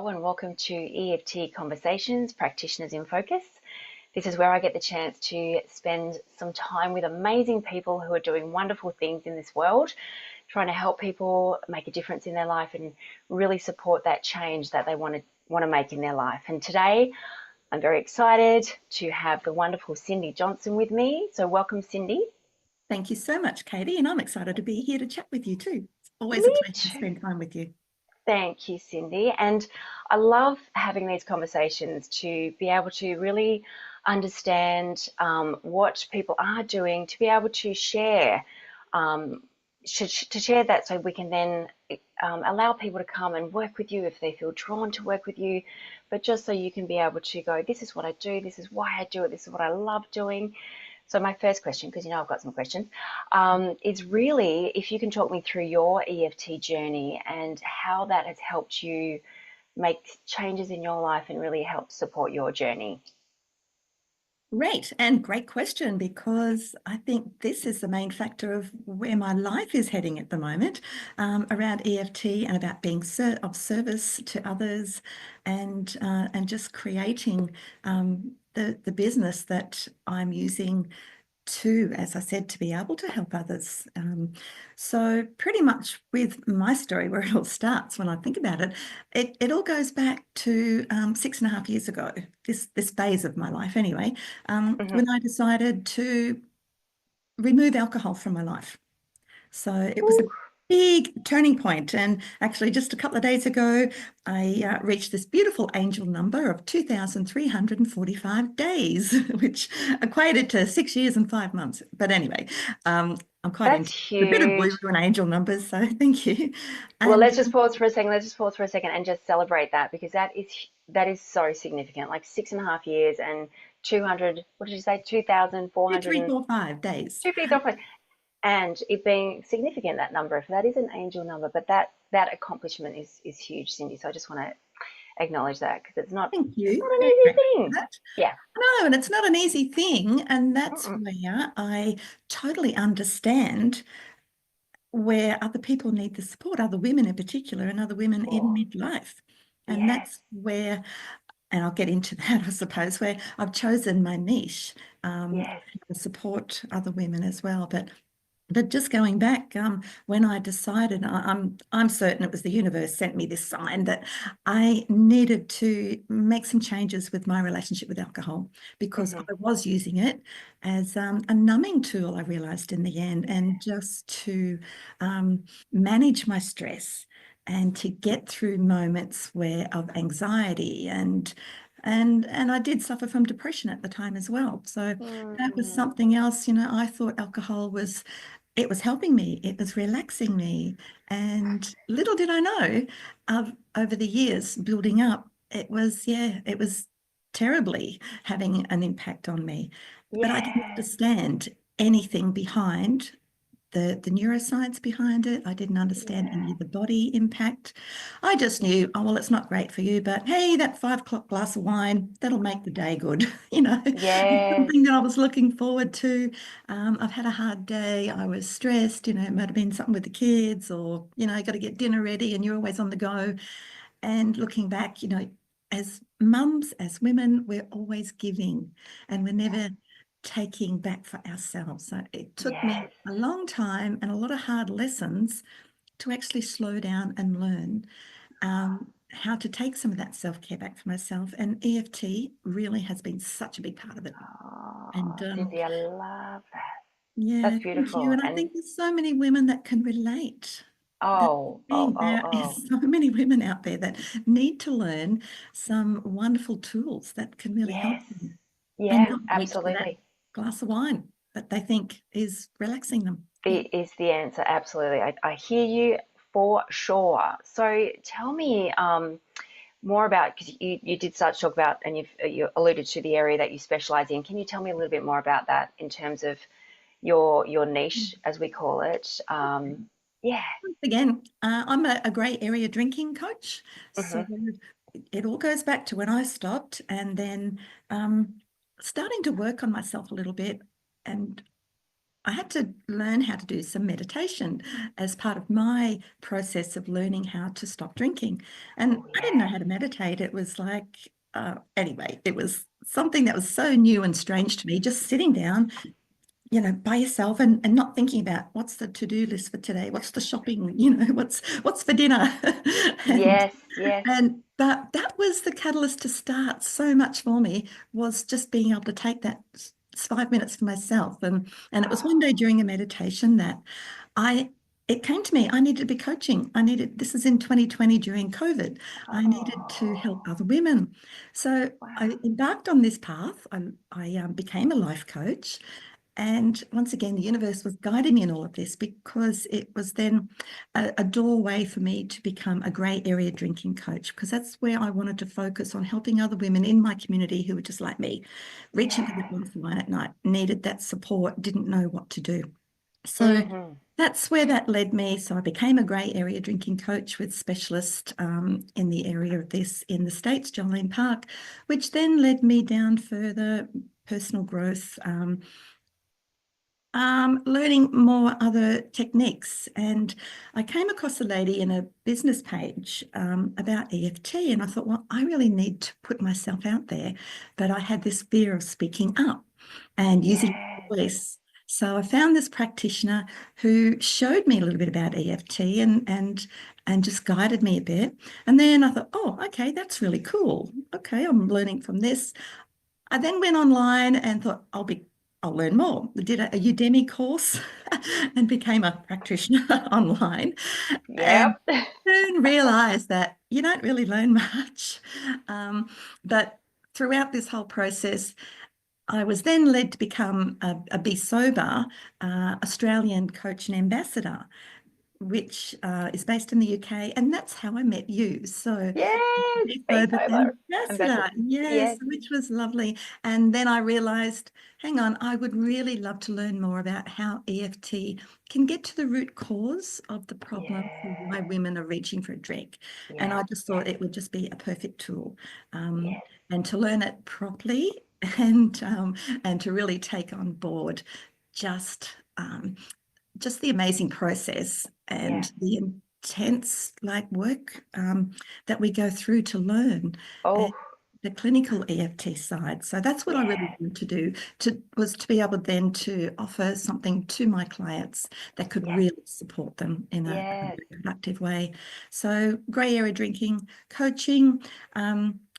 Hello and welcome to EFT Conversations, Practitioners in Focus. This is where I get the chance to spend some time with amazing people who are doing wonderful things in this world, trying to help people make a difference in their life and really support that change that they want to make in their life. And today, I'm very excited to have the wonderful Cindy Johnston with me. So welcome, Cindy. Thank you so much, Katie, and I'm excited to be here to chat with you too. It's always a Me pleasure to too. spend time with you. Thank you, Cindy. And I love having these conversations to be able to really understand what people are doing, to be able to share, um, to share that so we can then allow people to come and work with you if they feel drawn to work with you, but just so you can be able to go, this is what I do, this is why I do it, this is what I love doing. So my first question, because you know I've got some questions, is really if you can talk me through your EFT journey and how that has helped you make changes in your life and really help support your journey. Great, and great question, because I think this is the main factor of where my life is heading at the moment, around EFT and about being of service to others, and just creating the business that I'm using to, as I said, to be able to help others. So pretty much with my story, where it all starts when I think about it, it all goes back to 6.5 years ago, this phase of my life anyway, Hmm. when I decided to remove alcohol from my life. So it was a big turning point. And actually, just a couple of days ago, I reached this beautiful angel number of 2,345 days, which equated to 6 years and 5 months. But anyway, I'm quite That's into a bit of woo huge. and angel numbers. So thank you. Well, And let's just pause for a second. Let's just pause for a second and just celebrate that because that is so significant. Like 6.5 years and 200. What did you say? 2,400 and 2,345 days. 2,345. And it being significant, that number, if that is an angel number, but that accomplishment is huge, Cindy. So I just want to acknowledge that because it's not Thank it's you. not an Very easy grateful for thing. that. Yeah. No, and it's not an easy thing. And that's Mm-mm. where I totally understand where other people need the support, other women in particular, and other women in Oh, midlife. And yes. that's where, and I'll get into that, I suppose, where I've chosen my niche, Yes. to support other women as well. But just going back, when I decided, I'm certain it was the universe sent me this sign that I needed to make some changes with my relationship with alcohol, because Hmm. I was using it as a numbing tool, I realized in the end, and just to um, manage my stress and to get through moments where of anxiety and I did suffer from depression at the time as well. So that was Mm. something else, I thought alcohol was, it was helping me, it was relaxing me. And little did I know, over the years building up, it was terribly having an impact on me. But I didn't Yes. understand anything behind the neuroscience behind it. I didn't understand Yeah. any of the body impact. I just knew, oh, well, it's not great for you, but hey, that 5 o'clock glass of wine, that'll make the day good. It's Yes. something that I was looking forward to. I've had a hard day. I was stressed, it might have been something with the kids, or, got to get dinner ready and you're always on the go. And looking back, as mums, as women, we're always giving and we're never taking back for ourselves. So it took me Yes. a long time and a lot of hard lessons to actually slow down and learn how to take some of that self-care back for myself. And EFT really has been such a big part of it. And Oh, Cindy, I love that. yeah, That's thank you. beautiful. And I And think there's so many women that can relate. That's the oh, oh, thing. oh, There oh. is so many women out there that need to learn some wonderful tools that can really help Yes. them and Yeah, not reach for that absolutely. glass of wine that they think is relaxing them. Yeah. Is the answer. Absolutely. I hear you for sure. So tell me more about, because you did start to talk about, and you alluded to the area that you specialize in. Can you tell me a little bit more about that in terms of your niche, as we call it? Yeah. Once again, I'm a grey area drinking coach. So Hmm. it all goes back to when I stopped and then starting to work on myself a little bit. And I had to learn how to do some meditation as part of my process of learning how to stop drinking. And Oh I didn't know yeah. how to meditate. It was like, anyway, it was something that was so new and strange to me, just sitting down, by yourself and not thinking about what's the to-do list for today, what's the shopping, what's for dinner. and Yes, yes. but that was the catalyst to start so much for me, was just being able to take that 5 minutes for myself. And it was one day Oh, during a meditation that I it came to me, I needed to be coaching. This is in 2020 during COVID. I needed to oh, help other women. So wow. I embarked on this path. I became a life coach. And once again, the universe was guiding me in all of this, because it was then a doorway for me to become a grey area drinking coach, because that's where I wanted to focus on helping other women in my community who were just like me, reaching for the Yeah. glass of wine at night, needed that support, didn't know what to do. So Mm-hmm. that's where that led me. So I became a grey area drinking coach with specialist in the area of this in the States, Jolene Park, which then led me down further personal growth, learning more other techniques. And I came across a lady in a business page about EFT, and I thought, well, I really need to put myself out there. But I had this fear of speaking up and using Yes. my voice. So I found this practitioner who showed me a little bit about EFT and just guided me a bit. And then I thought, oh, okay, that's really cool. Okay, I'm learning from this. I then went online and thought, I'll learn more. I did a Udemy course and became a practitioner online, and Yep. soon realized that you don't really learn much. But throughout this whole process, I was then led to become a Be Sober Australian coach and ambassador, which is based in the UK, and that's how I met you. So Yes. Be Be Sober sober. Ambassador, Ambassador. yes, Yes. which was lovely. And then I realised, hang on, I would really love to learn more about how EFT can get to the root cause of the problem for why Yeah. women are reaching for a drink. And Yeah. I just Yeah. thought it would just be a perfect tool, Yes. and to learn it properly and and to really take on board just um, just the amazing process Yeah. and the intense like work that we go through to learn, and Oh, the clinical EFT side. So that's what I really yeah. wanted to do, was to be able then to offer something to my clients that could Yeah. really support them in a Yes. very productive way. So grey area drinking coaching,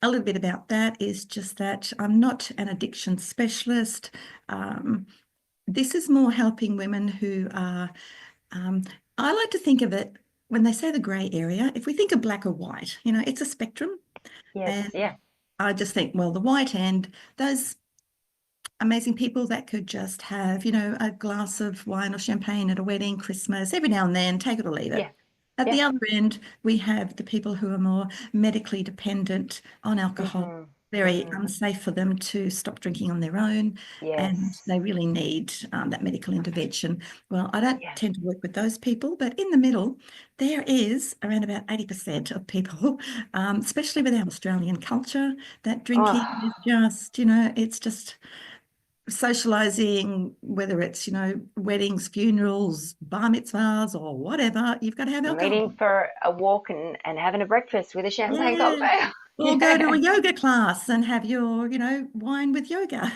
a little bit about that is just that I'm not an addiction specialist. This is more helping women who are, um, I like to think of it, when they say the grey area, if we think of black or white, it's a spectrum. Yes. And Yeah. I just think, well, the white end, those amazing people that could just have, a glass of wine or champagne at a wedding, Christmas, every now and then, take it or leave it. Yeah. At Yeah. the other end, we have the people who are more medically dependent on alcohol, Mm-hmm. very Mm-hmm. unsafe for them to stop drinking on their own, and Yes. they really need that medical intervention. Well, I don't Yeah. tend to work with those people, but in the middle, there is around about 80% of people, especially with our Australian culture, that drinking Oh, is just, it's just socializing, whether it's, weddings, funerals, bar mitzvahs, or whatever, you've got to have alcohol. meeting for a walk and having a breakfast with a champagne Yeah. cocktail. Or go to a Yeah. yoga class and have your, wine with yoga.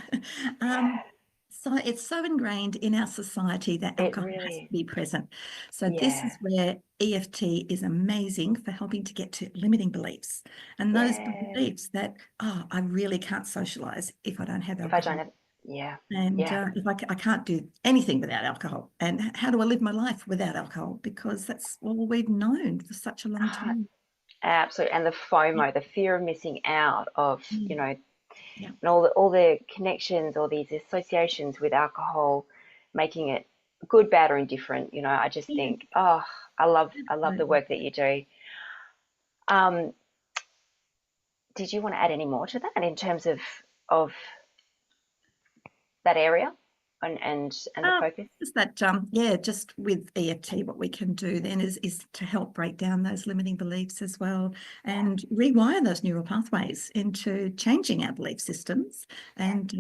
Um, Yeah. so it's so ingrained in our society that It alcohol has to really is. be present. So this Yeah. is where EFT is amazing for helping to get to limiting beliefs, and those Yes. beliefs that, oh, I really can't socialize if I don't have If I don't alcohol. have, yeah. And Yeah. if I can't do anything without alcohol, and how do I live my life without alcohol? Because that's all we've known for such a long Ah, time. absolutely. And the FOMO, the fear of missing out of, Mm. Yeah. and all the connections, all these associations with alcohol, making it good, bad, or indifferent. I just Yeah, think, oh, I love the absolutely. work that you do. Um, did you want to add any more to that in terms of that area? and the focus? Just that, yeah, just with EFT, what we can do then is to help break down those limiting beliefs as well and rewire those neural pathways into changing our belief systems and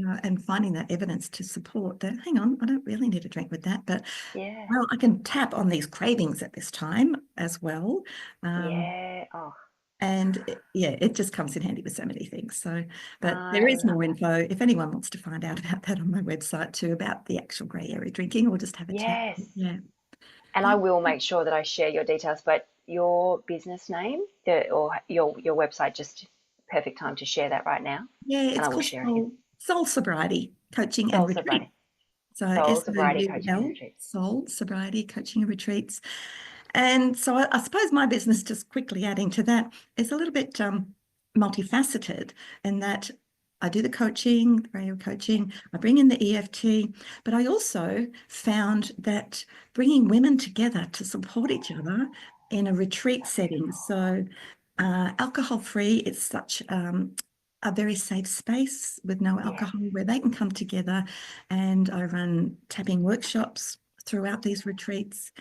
finding that evidence to support that, hang on, I don't really need a drink with that, but Yeah. well, I can tap on these cravings at this time as well. Yeah. Oh, And it just comes in handy with so many things. So, but I there is love more that. info if anyone wants to find out about that on my website too, about the actual grey area drinking, or just have a chat. Yes. Yeah. And I will make sure that I share your details, but your business name, or your website, just perfect time to share that right now. Yeah, And it's I will called share it again. Soul Sobriety Coaching and Soul Retreat. sobriety. So Soul sobriety coaching and SOUL, retreats. Soul Sobriety Coaching and Retreats. And so I suppose my business, just quickly adding to that, is a little bit multifaceted in that I do the coaching, the radio coaching, I bring in the EFT, but I also found that bringing women together to support each other in a retreat setting. So alcohol-free, it's such a very safe space with no Yeah. alcohol where they can come together, and I run tapping workshops throughout these retreats.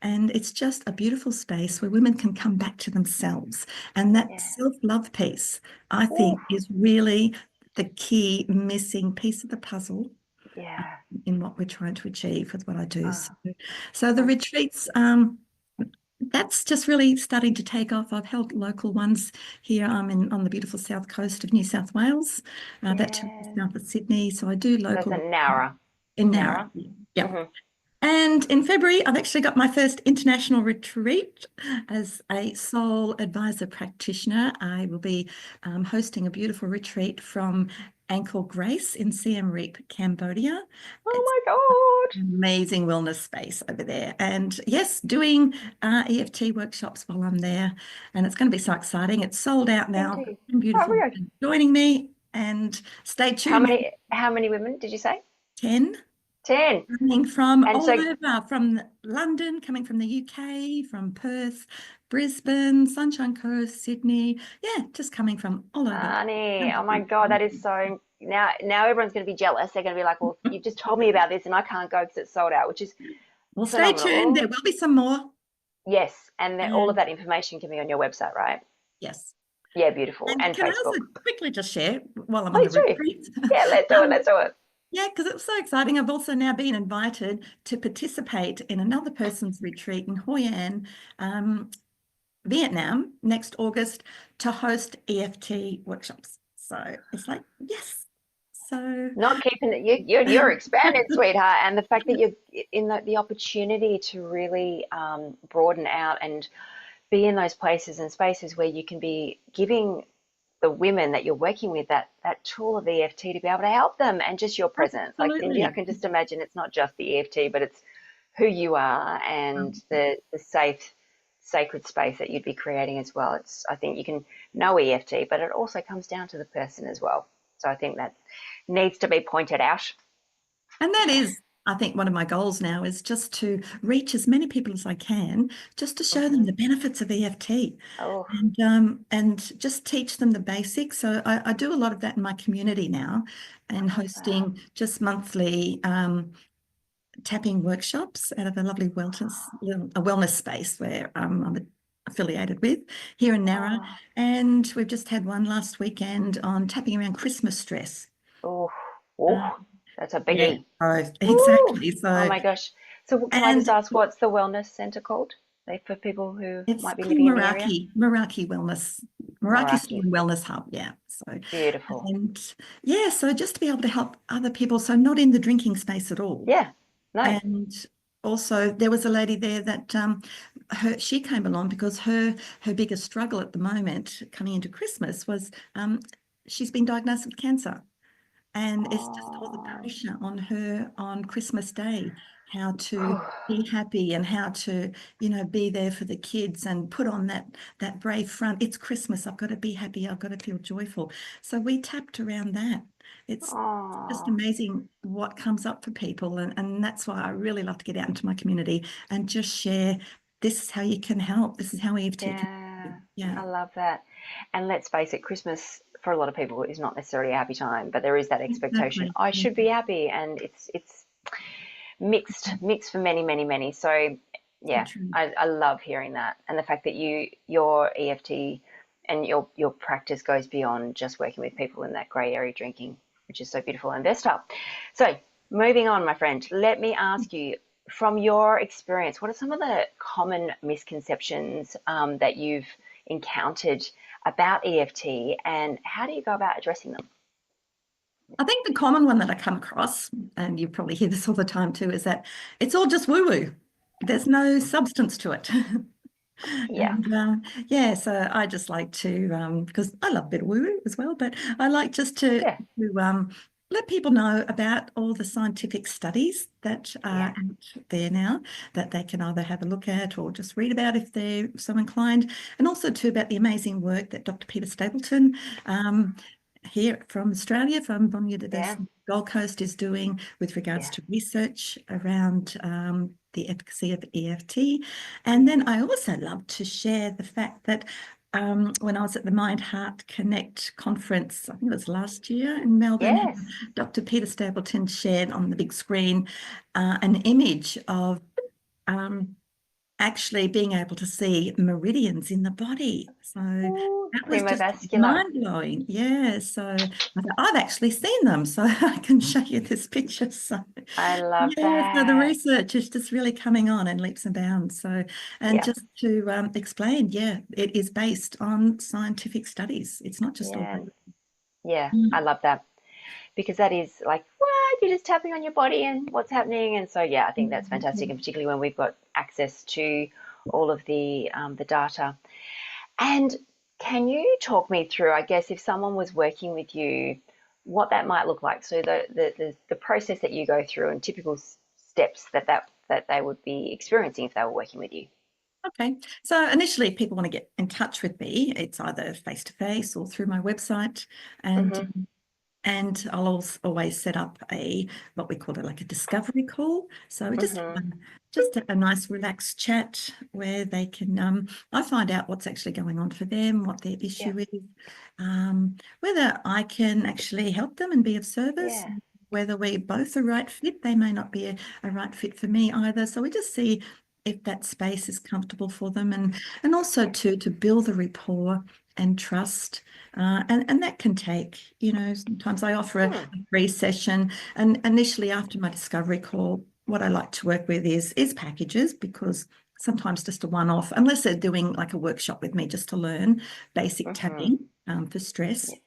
And it's just a beautiful space where women can come back to themselves. And that Yeah. self-love piece, I Ooh, think, is really the key missing piece of the puzzle yeah. in what we're trying to achieve with what I do. Oh, So the um, retreats, that's just really starting to take off. I've held local ones here. I'm on the beautiful south coast of New South Wales, about 2 yeah. hours south of Sydney. So I do That's a local Nara. in Narra. Nara. Yeah. Mm-hmm. And in February, I've actually got my first international retreat as a sole advisor practitioner. I will be hosting a beautiful retreat from Angkor Grace in Siem Reap, Cambodia. It's Oh my God. an amazing wellness space over there. And yes, doing EFT workshops while I'm there. And it's going to be so exciting. It's sold out now. Cindy. Oh Beautiful my God. joining me. And stay How tuned. many how many women did you say? 10. 10. Coming from And all so, over, from London, coming from the UK, from Perth, Brisbane, Sunshine Coast, Sydney. Yeah, just coming from all over. honey, oh my God, that is so, now everyone's going to be jealous. They're going to be like, well, you've just told me about this and I can't go because it's sold out, which is Well, stay tuned. phenomenal. There will be some more. Yes, and all of And that information can be on your website, right? yes. Yeah, beautiful. And And can I also Facebook. quickly just share while I'm on the Please do. retreat? Yeah, let's do it. Let's do it. Yeah, because it was so exciting. I've also now been invited to participate in another person's retreat in Hoi An, Vietnam, next August to host EFT workshops. So it's like, yes. So Not keeping it, you're expanded, sweetheart. And the fact that you're in the opportunity to really broaden out and be in those places and spaces where you can be giving the women that you're working with that tool of EFT to be able to help them, and just your presence. Like Cindy, I absolutely. can just imagine it's not just the EFT, but it's who you are and the safe, sacred space that you'd be creating as well. It's, I think you can know EFT, but it also comes down to the person as well. So I think that needs to be pointed out. And that is, I think, one of my goals now is just to reach as many people as I can, just to show them Hmm. the benefits of EFT Oh, and just teach them the basics. So I do a lot of that in my community now I and love that. hosting just monthly tapping workshops out of a lovely wellness space where I'm affiliated with here in Narra. Oh, And we've just had one last weekend on tapping around Christmas stress. oh, Uh, oh, that's a yeah, biggie. Woo! exactly. Oh So, my gosh. So can I just and ask, what's the wellness center called? Like, for people who it's might be called living in the area? Meraki Wellness, Meraki Meraki. Ski and Wellness Hub. Yeah. So, Beautiful. and yeah, so just to be able to help other people, so not in the drinking space at all. Yeah. No. And also there was a lady there that she came along because her biggest struggle at the moment coming into Christmas was she's been diagnosed with cancer. And it's just all the Oh. pressure on her on Christmas Day, how to be happy and how to, be there for the kids and put on that brave front. It's Christmas. I've got to be happy. I've got to feel joyful. So we tapped around that. It's just Oh. amazing what comes up for people. And that's why I really love to get out into my community and just share, this is how you can help. This is how EFT can help. Yeah. Yeah, I love that. And let's face it, Christmas for a lot of people is not necessarily a happy time, but there is that expectation. exactly. I should be happy, and it's mixed for many, many, many. So So yeah, true. I love hearing that, and the fact that your EFT and your practice goes beyond just working with people in that grey area drinking, which is so beautiful and versatile. So moving on, my friend, let me ask you, from your experience, what are some of the common misconceptions that you've encountered about EFT, and how do you go about addressing them? I think the common one that I come across, and you probably hear this all the time too, is that it's all just woo-woo. There's no substance to it. Yeah, And yeah, so I just like to, because I love a bit of woo-woo as well, but I like just yeah, to let people know about all the scientific studies that are yeah, out there now that they can either have a look at or just read about if they're so inclined, and also too about the amazing work that Dr. Peter Stapleton here from Australia, from Bond yeah, University Gold Coast, is doing with regards yeah, to research around the efficacy of EFT. And then I also love to share the fact that when I was at the Mind Heart Connect conference, I think it was last year in Melbourne, yes, Dr. Peter Stapleton shared on the big screen an image of um, actually being able to see meridians in the body. So ooh, that was just primovascular. mind-blowing. Yeah. So I thought, I've actually seen them, so I can show you this picture. So I love yeah, so the that. research is just really coming on in leaps and bounds. So, and Yeah, just to explain, yeah, it is based on scientific studies. It's not just all. yeah, yeah, I Mm. love that, because that is like, what? You're just tapping on your body and what's happening. And so, yeah, I think that's fantastic, and particularly when we've got access to all of the data. And can you talk me through, I guess, if someone was working with you, what that might look like? So the process that you go through and typical steps that they would be experiencing if they were working with you. Okay. So initially, if people want to get in touch with me, it's either face to face or through my website. And Mm-hmm. and I'll also always set up a what we call it like a discovery call. So we Mm-hmm. just a nice relaxed chat where they can I find out what's actually going on for them, what their Yeah. issue is, whether I can actually help them and be of service, Yeah. whether we both a right fit. They may not be a right fit for me either. So we just see if that space is comfortable for them, and also to build the rapport and trust. And that can take, sometimes I offer a Hmm. free session. And initially, after my discovery call, what I like to work with is packages, because sometimes just a one-off, unless they're doing like a workshop with me just to learn basic Mm-hmm. tapping for stress. Yeah.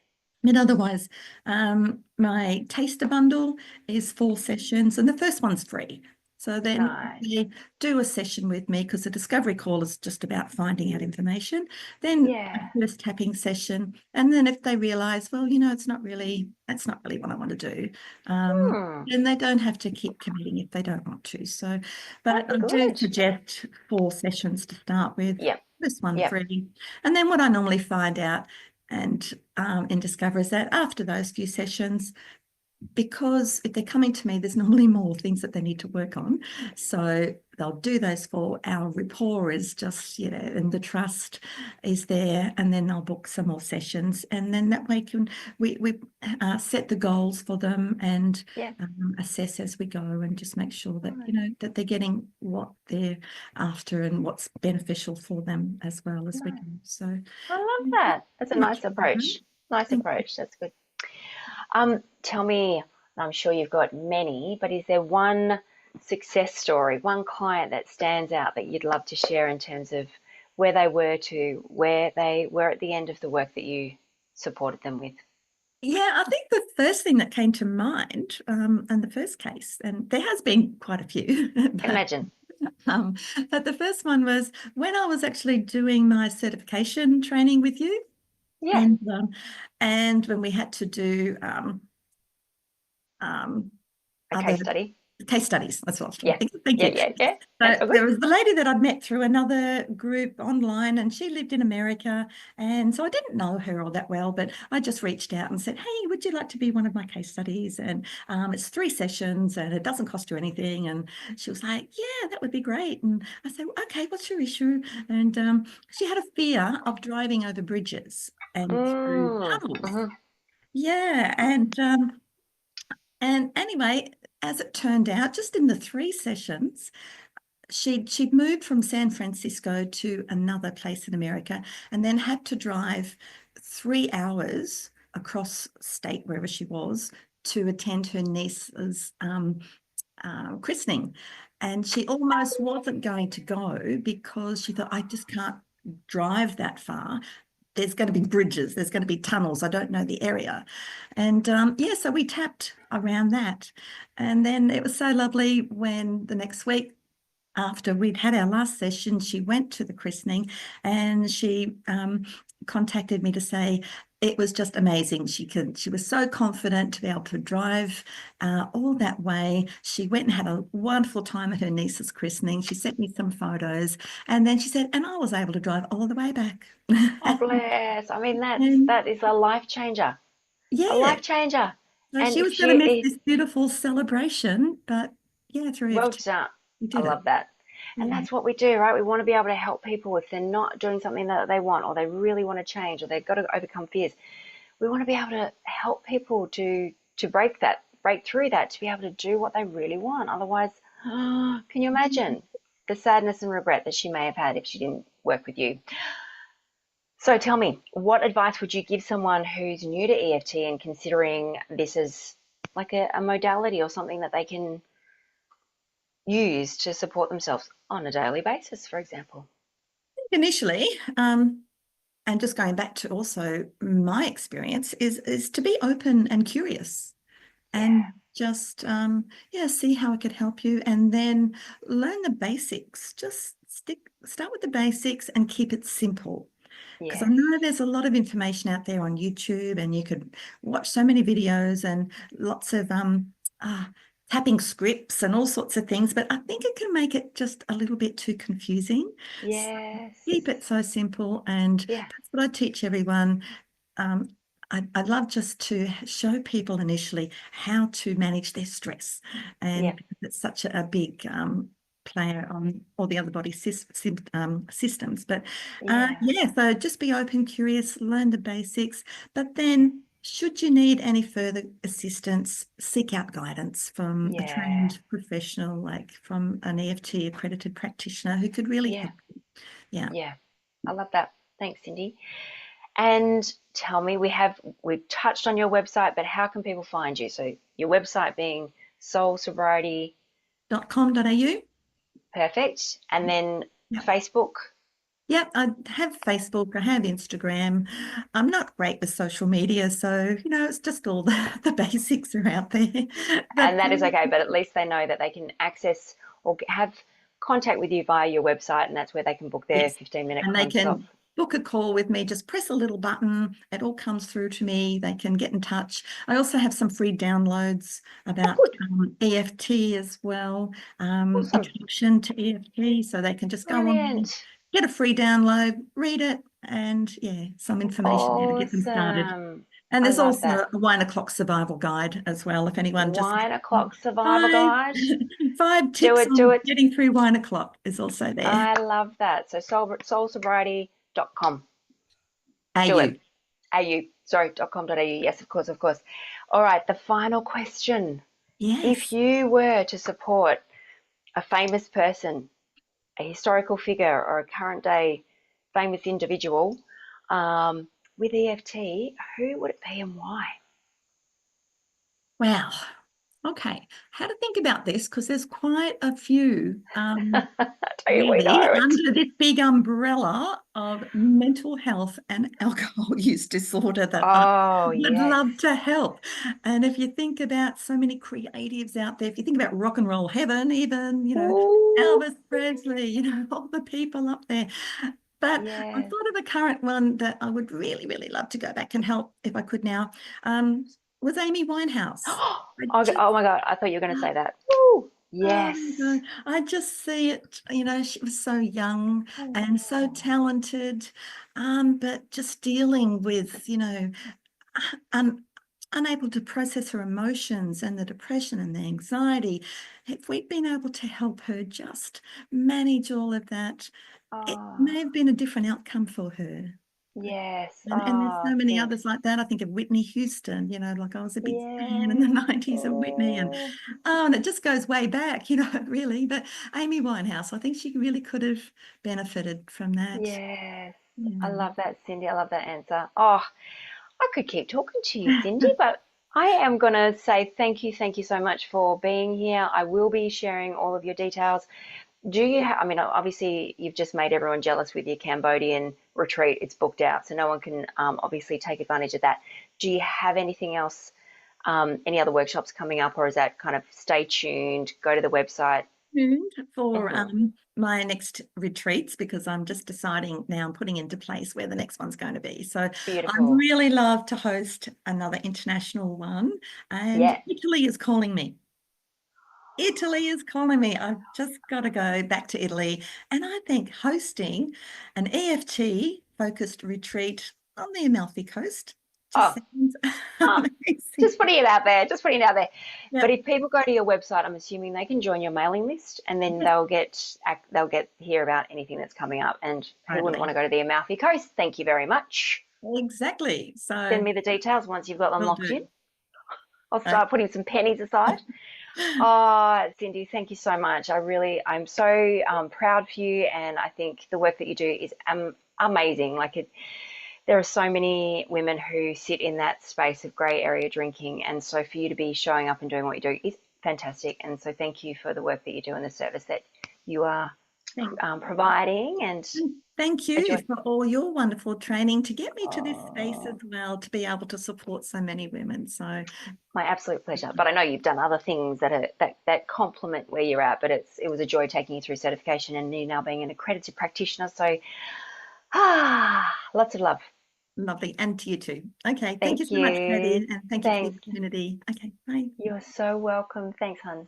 But otherwise, my taster bundle is 4 sessions, and the first one's free. So then Nice. they do a session with me, because the discovery call is just about finding out information. Then a Yeah. first tapping session, and then if they realise, well, that's not really what I want to do, Hmm. then they don't have to keep committing if they don't want to. So, but That's I do good. suggest 4 sessions to start with. Yep. This one Yep. free, and then what I normally find out and discover is that after those few sessions, because if they're coming to me, there's normally more things that they need to work on. So they'll do those for our rapport is just, and the trust is there. And then they'll book some more sessions. And then that way we set the goals for them and Yeah. assess as we go, and just make sure that, Nice. that they're getting what they're after and what's beneficial for them as well as we go. Nice. So I love yeah, that. That's a pretty much nice what I do. approach. Nice Thank you. approach. That's good. Tell me, and I'm sure you've got many, but is there one success story, one client that stands out that you'd love to share in terms of where they were to where they were at the end of the work that you supported them with? Yeah, I think the first thing that came to mind, and the first case, and there has been quite a few, I can imagine. um, but the first one was when I was actually doing my certification training with you, Yeah. and when we had to do um, A other case study. case studies. That's what I was trying to Yeah. think of. Thank Yeah, you. yeah, yeah. That's So all good. there was the lady that I'd met through another group online, and she lived in America. And so I didn't know her all that well, but I just reached out and said, hey, would you like to be one of my case studies? And it's 3 sessions and it doesn't cost you anything. And she was like, yeah, that would be great. And I said, okay, what's your issue? And she had a fear of driving over bridges and through Mm, tunnels. hmm. Yeah. And anyway, as it turned out, just in the 3 sessions, she'd moved from San Francisco to another place in America and then had to drive 3 hours across state, wherever she was, to attend her niece's christening. And she almost wasn't going to go because she thought, I just can't drive that far. There's going to be bridges, there's going to be tunnels. I don't know the area. And yeah, so we tapped around that. And then it was so lovely when the next week, after we'd had our last session, she went to the christening and she contacted me to say it was just amazing. She was so confident to be able to drive all that way. She went and had a wonderful time at her niece's christening. She sent me some photos, and then she said, and I was able to drive all the way back. Oh, bless. I mean, And that is a life changer. A yeah, life changer. so And she if was going to she miss is this beautiful celebration, but yeah, through well EFT, done, we I did it. love that. And Yeah. that's what we do, right? We want to be able to help people if they're not doing something that they want, or they really want to change, or they've got to overcome fears. We want to be able to help people to break through that, to be able to do what they really want. Otherwise, can you imagine the sadness and regret that she may have had if she didn't work with you? So tell me, what advice would you give someone who's new to EFT and considering this as like a modality or something that they can use to support themselves on a daily basis, for example? Initially, and just going back to also my experience is to be open and curious Yeah. and just yeah, see how it could help you, and then learn the basics. Just start with the basics and keep it simple, because I Yes. know there's a lot of information out there on YouTube, and you could watch so many videos and lots of uh, tapping scripts and all sorts of things, but I think it can make it just a little bit too confusing. So Yes. keep it so simple, and Yeah. that's what I teach everyone. Um, I'd love just to show people initially how to manage their stress, Yeah. and it's such a big player on all the other body systems. But Yeah. yeah, so just be open, curious, learn the basics, but then should you need any further assistance, seek out guidance from a Yeah. trained professional, like from an EFT accredited practitioner who could really Yeah. help you. Yeah. Yeah. I love that. Thanks, Cindy. And tell me, we've touched on your website, but how can people find you? So your website being Soul Sobriety, .com.au. perfect. And then Yeah. Facebook. Yeah, I have Facebook, I have Instagram. I'm not great with social media, so it's just all the basics are out there. But And that is okay, but at least they know that they can access or have contact with you via your website, and that's where they can book their yes, 15-minute and they consult. can book a call with me, just press a little button, it all comes through to me, they can get in touch. I also have some free downloads Oh, about good. EFT as well, Awesome. introduction to EFT, so they can just go on there, Brilliant. get a free download, read it, and yeah, some information there to get them started. Awesome. And I there's love also that. a 1 o'clock survival guide as well, if anyone just Wine wants o'clock survival five guide. five Do tips it, do on it. getting through 1 o'clock is also there. I love that. So soulsobriety.com. Do AU. it. AU. Sorry, .com.au. Yes, of course, of course. All right, the final question. If Yes. you were to support a famous person, a historical figure, or a current day famous individual with EFT, who would it be and why? Wow. Okay. How to think about this? Because there's quite a few I tell you, we really know it. under this big umbrella of mental health and alcohol use disorder that I Oh, would yes. love to help. And if you think about so many creatives out there, if you think about rock and roll heaven, even, Ooh, Elvis Presley, all the people up there. But I yes. thought of a current one that I would really, really love to go back and help if I could now, was Amy Winehouse. I Oh, just oh my God, I thought you were going to say that. Woo. Oh Yes. my God. I just see it, she was so young and so Oh, talented, but just dealing with, un unable to process her emotions and the depression and the anxiety. If we'd been able to help her just manage all of that, it oh, may have been a different outcome for her. Yes. And there's Oh, so many Cindy. others like that. I think of Whitney Houston, like I was a big fan in the Yeah. 90s of Whitney, and Oh, and it just goes way back, really. But Amy Winehouse, I think she really could have benefited from that. yes. I Yeah. love that, Cindy. I love that answer. Oh, I could keep talking to you, Cindy, but I am going to say thank you so much for being here. I will be sharing all of your details. Do you I mean, obviously, you've just made everyone jealous with your Cambodian retreat. It's booked out, so no one can obviously take advantage of that. Do you have anything else, any other workshops coming up, or is that kind of stay tuned, go to the website? Tuned for Hmm. my next retreats, because I'm just deciding now, I'm putting into place where the next one's going to be. So I'd Beautiful. really love to host another international one, and Yeah. Italy is calling me. Italy is calling me. I've just got to go back to Italy. And I think hosting an EFT focused retreat on the Amalfi Coast just Oh, sounds ah, amazing. just putting it out there, just putting it out there. But Yep, if people go to your website, I'm assuming they can join your mailing list, and then they'll get hear about anything that's coming up. And who wouldn't want totally. to go to the Amalfi Coast? Thank you very much. Exactly. Send So me the details once you've got them we'll locked in. do. I'll Okay. start putting some pennies aside. Oh, Cindy, thank you so much. I'm so proud for you, and I think the work that you do is amazing. There are so many women who sit in that space of grey area drinking, and so for you to be showing up and doing what you do is fantastic. And so thank you for the work that you do and the service that you are Thank you. providing, and And thank a you joy. for all your wonderful training to get me to this space as Oh, well, to be able to support so many women. So my absolute pleasure. But I know you've done other things that complement where you're at. But it was a joy taking you through certification and you now being an accredited practitioner. So lots of love. lovely. And to you too. Okay. Thank you Thank so much, you. Katie. And thank you for the Thanks. opportunity. Okay. Bye. You're so welcome. Thanks, hun.